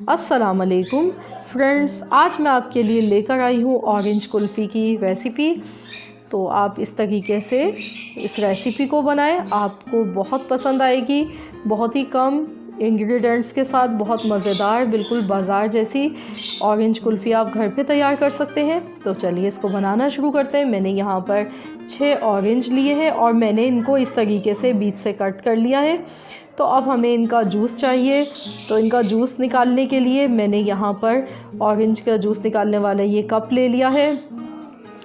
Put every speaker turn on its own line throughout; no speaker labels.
अस्सलाम वालेकुम फ्रेंड्स, आज मैं आपके लिए लेकर आई हूँ ऑरेंज कुल्फ़ी की रेसिपी। तो आप इस तरीके से इस रेसिपी को बनाएं, आपको बहुत पसंद आएगी। बहुत ही कम इंग्रेडिएंट्स के साथ बहुत मज़ेदार, बिल्कुल बाज़ार जैसी ऑरेंज कुल्फ़ी आप घर पे तैयार कर सकते हैं। तो चलिए इसको बनाना शुरू करते हैं। मैंने यहाँ पर 6 ऑरेंज लिए हैं और मैंने इनको इस तरीके से बीच से कट कर लिया है। तो अब हमें इनका जूस चाहिए। तो इनका जूस निकालने के लिए मैंने यहाँ पर ऑरेंज का जूस निकालने वाला ये कप ले लिया है।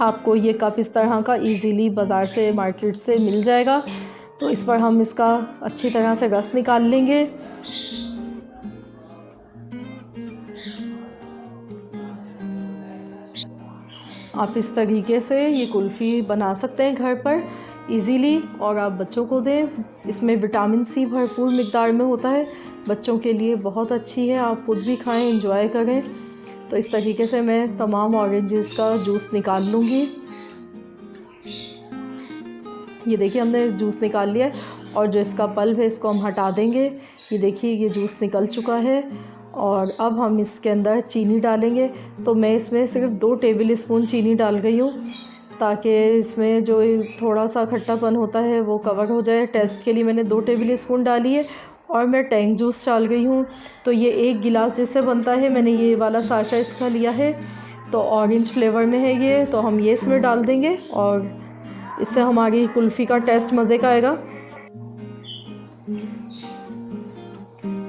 आपको ये कप इस तरह का इजीली बाज़ार से, मार्केट से मिल जाएगा। तो इस पर हम इसका अच्छी तरह से रस निकाल लेंगे। आप इस तरीके से ये कुल्फ़ी बना सकते हैं घर पर इजीली, और आप बच्चों को दें। इसमें विटामिन सी भरपूर मिक़दार में होता है, बच्चों के लिए बहुत अच्छी है। आप खुद भी खाएं, एंजॉय करें। तो इस तरीके से मैं तमाम ऑरेंजेस का जूस निकाल लूँगी। ये देखिए हमने जूस निकाल लिया है, और जो इसका पल्प है इसको हम हटा देंगे। ये देखिए ये जूस निकल चुका है। और अब हम इसके अंदर चीनी डालेंगे। तो मैं इसमें सिर्फ 2 टेबल स्पून चीनी डाल गई हूँ, ताकि इसमें जो थोड़ा सा खट्टापन होता है वो कवर हो जाए। टेस्ट के लिए मैंने 2 टेबल स्पून डाली है। और मैं टैंग जूस डाल गई हूँ। तो ये 1 गिलास जिससे बनता है, मैंने ये वाला साशा इसका लिया है। तो ऑरेंज फ्लेवर में है ये, तो हम ये इसमें डाल देंगे और इससे हमारी कुल्फ़ी का टेस्ट मज़े का आएगा।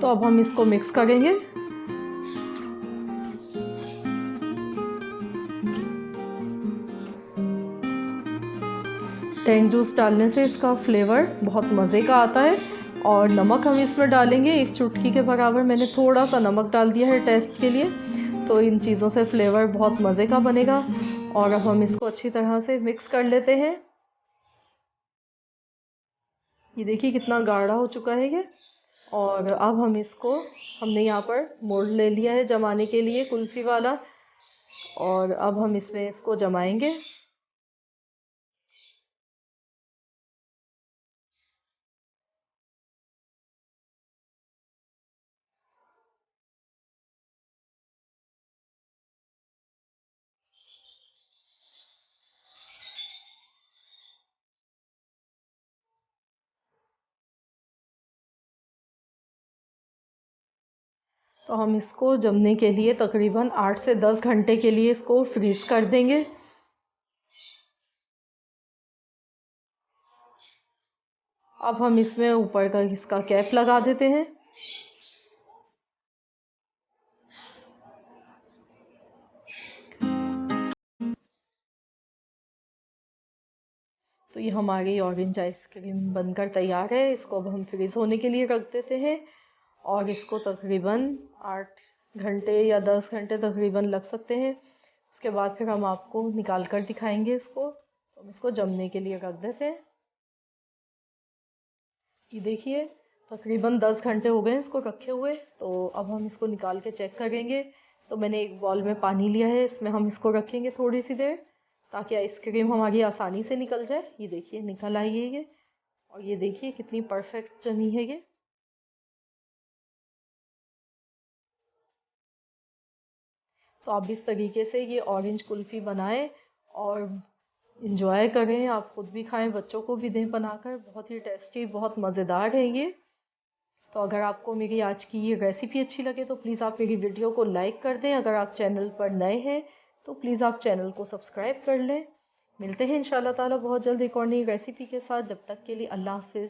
तो अब हम इसको मिक्स करेंगे। टैंग जूस डालने से इसका फ्लेवर बहुत मज़े का आता है। और नमक हम इसमें डालेंगे 1 चुटकी के बराबर। मैंने थोड़ा सा नमक डाल दिया है टेस्ट के लिए। तो इन चीज़ों से फ्लेवर बहुत मज़े का बनेगा। और अब हम इसको अच्छी तरह से मिक्स कर लेते हैं। ये देखिए कितना गाढ़ा हो चुका है ये। और अब हम इसको, हमने यहाँ पर मोल्ड ले लिया है जमाने के लिए कुल्फ़ी वाला। और अब हम इसमें इसको जमाएंगे। तो हम इसको जमने के लिए तकरीबन 8 से 10 घंटे के लिए इसको फ्रीज़ कर देंगे। अब हम इसमें ऊपर का इसका कैप लगा देते हैं। तो ये हमारी ऑरेंज आइसक्रीम बनकर तैयार है। इसको अब हम फ्रीज़ होने के लिए रख देते हैं। और इसको तकरीबन 8 घंटे या 10 घंटे तकरीबन लग सकते हैं। उसके बाद फिर हम आपको निकाल कर दिखाएंगे इसको। तो हम इसको जमने के लिए रख देते हैं। ये देखिए तकरीबन 10 घंटे हो गए हैं इसको रखे हुए। तो अब हम इसको निकाल के चेक करेंगे। तो मैंने एक बॉल में पानी लिया है, इसमें हम इसको रखेंगे थोड़ी सी देर, ताकि आइसक्रीम हमारी आसानी से निकल जाए। ये देखिए निकल आई है ये। और ये देखिए कितनी परफेक्ट जमी है ये। तो आप इस तरीके से ये ऑरेंज कुल्फ़ी बनाएं और इंजॉय करें। आप खुद भी खाएं, बच्चों को भी दें बनाकर। बहुत ही टेस्टी, बहुत मज़ेदार है ये। तो अगर आपको मेरी आज की ये रेसिपी अच्छी लगे तो प्लीज़ आप मेरी वीडियो को लाइक कर दें। अगर आप चैनल पर नए हैं तो प्लीज़ आप चैनल को सब्सक्राइब कर लें। मिलते हैं इंशाल्लाह ताला बहुत जल्द एक और नई रेसिपी के साथ। जब तक के लिए अल्लाह हाफ़िज़।